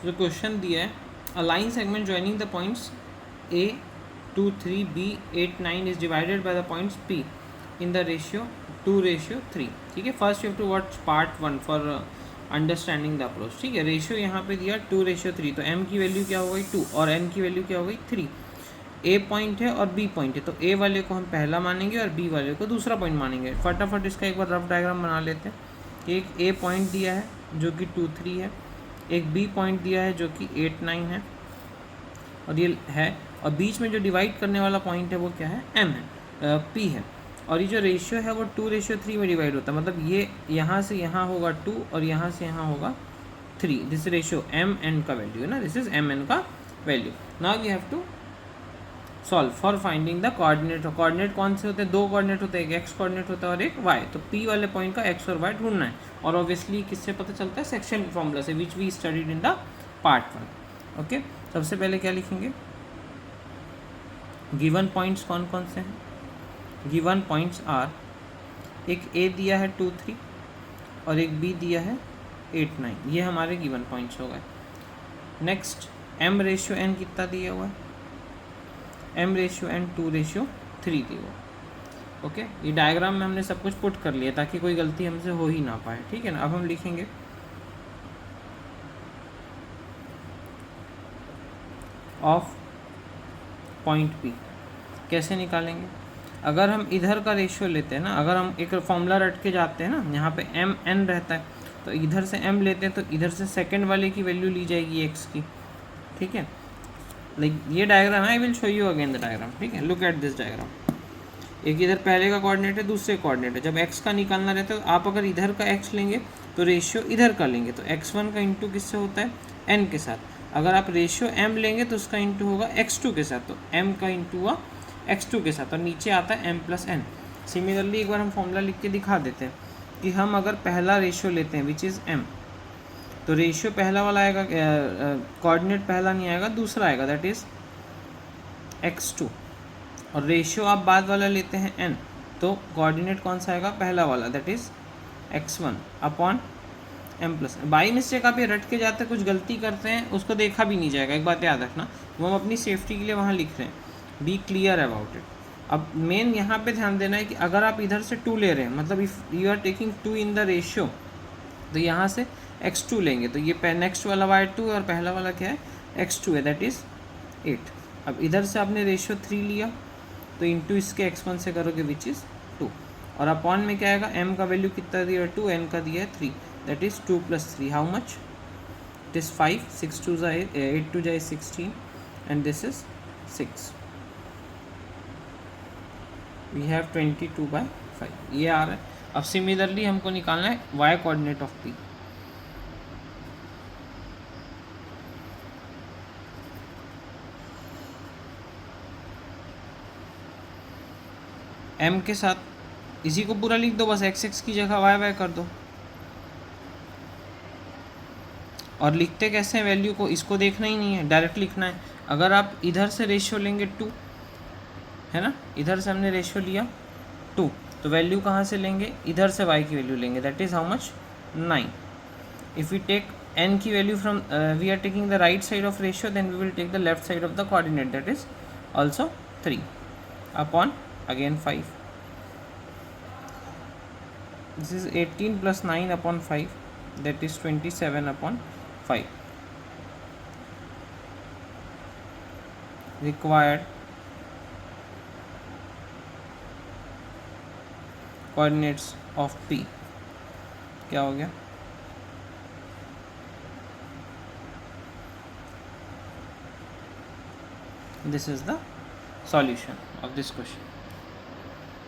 जो क्वेश्चन दिया है, a line segment joining the points A 2 3 B 8 9 is divided by the points P in the ratio 2:3. ठीक है, first you have to watch part 1 for understanding the approach. ठीक है, ratio यहाँ पे दिया 2:3, तो m की वैल्यू क्या हो गई 2 और n की वैल्यू क्या हो गई 3. A पॉइंट है और B पॉइंट है, तो A वाले को हम पहला मानेंगे और B वाले को दूसरा पॉइंट मानेंगे. फटाफट इसका एक बार रफ डायग्राम बना लेते हैं. एक A पॉइंट दिया है जो कि 2 3 है, एक B पॉइंट दिया है जो कि 8 9 है, और ये है, और बीच में जो डिवाइड करने वाला पॉइंट है वो क्या है, M है, P है. और ये जो रेशियो है वो 2:3 में डिवाइड होता है, मतलब ये यहाँ से यहाँ होगा 2 और यहाँ से यहाँ होगा 3. दिस रेशियो MN का वैल्यू है ना, दिस इज MN का value. Now we have to solve for finding the coordinate. Coordinate कौन से होते हैं, दो कोऑर्डिनेट होते हैं, एक एक्स कोऑर्डिनेट होता है और एक वाई. तो P वाले पॉइंट का एक्स और वाई ढूंढना है, और ऑब्वियसली किससे पता चलता है, सेक्शन फॉर्मूला से, which we studied in the part 1. Okay, सबसे पहले क्या लिखेंगे, गिवन पॉइंट्स कौन कौन से हैं. गिवन पॉइंट्स आर, एक A दिया है 2 3 और एक B दिया है 8 9. ये हमारे गिवन पॉइंट्स हो गए. नेक्स्ट M रेशियो N कितना दिया हुआ है, M रेशियो N 2:3 दिया हुआ. ओके, ये डायग्राम में हमने सब कुछ पुट कर लिया ताकि कोई गलती हमसे हो ही ना पाए. ठीक है ना. अब हम लिखेंगे ऑफ पॉइंट P. कैसे निकालेंगे, अगर हम इधर का रेशियो लेते हैं ना, अगर हम एक फॉर्मूला रट के जाते हैं ना, यहाँ पे MN रहता है, तो इधर से M लेते हैं तो इधर से सेकंड वाले की वैल्यू ली जाएगी x की. ठीक है, लाइक ये डायग्राम है, I will show you again the diagram. ठीक है, लुक एट दिस डायग्राम. एक इधर पहले का कोऑर्डिनेट है, दूसरे कोऑर्डिनेट है. जब x का निकालना रहता है तो आप अगर इधर का x लेंगे तो रेशियो इधर का लेंगे, तो x1 का इंटू किससे होता है, n के साथ. अगर आप रेशियो m लेंगे तो उसका इंटू होगा x2 के साथ, तो m का इंटू हुआ x2 के साथ, और नीचे आता है m+n. सिमिलरली एक बार हम फॉर्मूला लिख के दिखा देते हैं कि हम अगर पहला रेशियो लेते हैं विच इज़ m, तो रेशियो पहला वाला आएगा, कोऑर्डिनेट पहला नहीं आएगा, दूसरा आएगा, दैट इज़ x2. और रेशियो आप बाद वाला लेते हैं n, तो कोऑर्डिनेट कौन सा आएगा, पहला वाला, that is x1 upon m+n. By mistake आप ये रट के जाते हैं, कुछ गलती करते हैं, उसको देखा भी नहीं जाएगा. एक बात याद रखना, वो हम अपनी सेफ्टी के लिए वहाँ लिख रहे हैं. Be clear about it. अब मेन यहाँ पे ध्यान देना है कि अगर आप इधर से 2 ले रहे हैं, मतलब if you are taking 2 in the ratio, तो यहाँ से x2 लेंगे, तो ये नेक्स्ट वाला y2 और पहला वाला क्या है, x2 है, दैट इज़ 8. अब इधर से आपने रेशियो 3 लिया, तो इंटू इसके x1 से करोगे विच इज़ 2, और अपॉन में क्या आएगा, m का वैल्यू कितना दिया है 2, n का दिया है 3, that is 2 + 3 how much, it is 5, 6 2 8 2 16, and this is 6. We have 22/5, ये आ रहा है. अब सिमिलरली हमको निकालना है y coordinate of P. m के साथ इसी को पूरा लिख दो, बस x की जगह y कर दो. और लिखते कैसे हैं वैल्यू को, इसको देखना ही नहीं है, डायरेक्ट लिखना है. अगर आप इधर से रेशियो लेंगे 2 है ना, इधर से हमने रेशियो लिया 2, तो वैल्यू कहाँ से लेंगे, इधर से y की वैल्यू लेंगे, that is how much, 9. If we take n की value from, we are taking the right side of ratio, then we will take the left side of the coordinate, that is also 3 upon again 5. This is 18 + 9 upon 5, that is 27 upon 5. Required coordinates of P क्या हो गया, this is the solution of this question.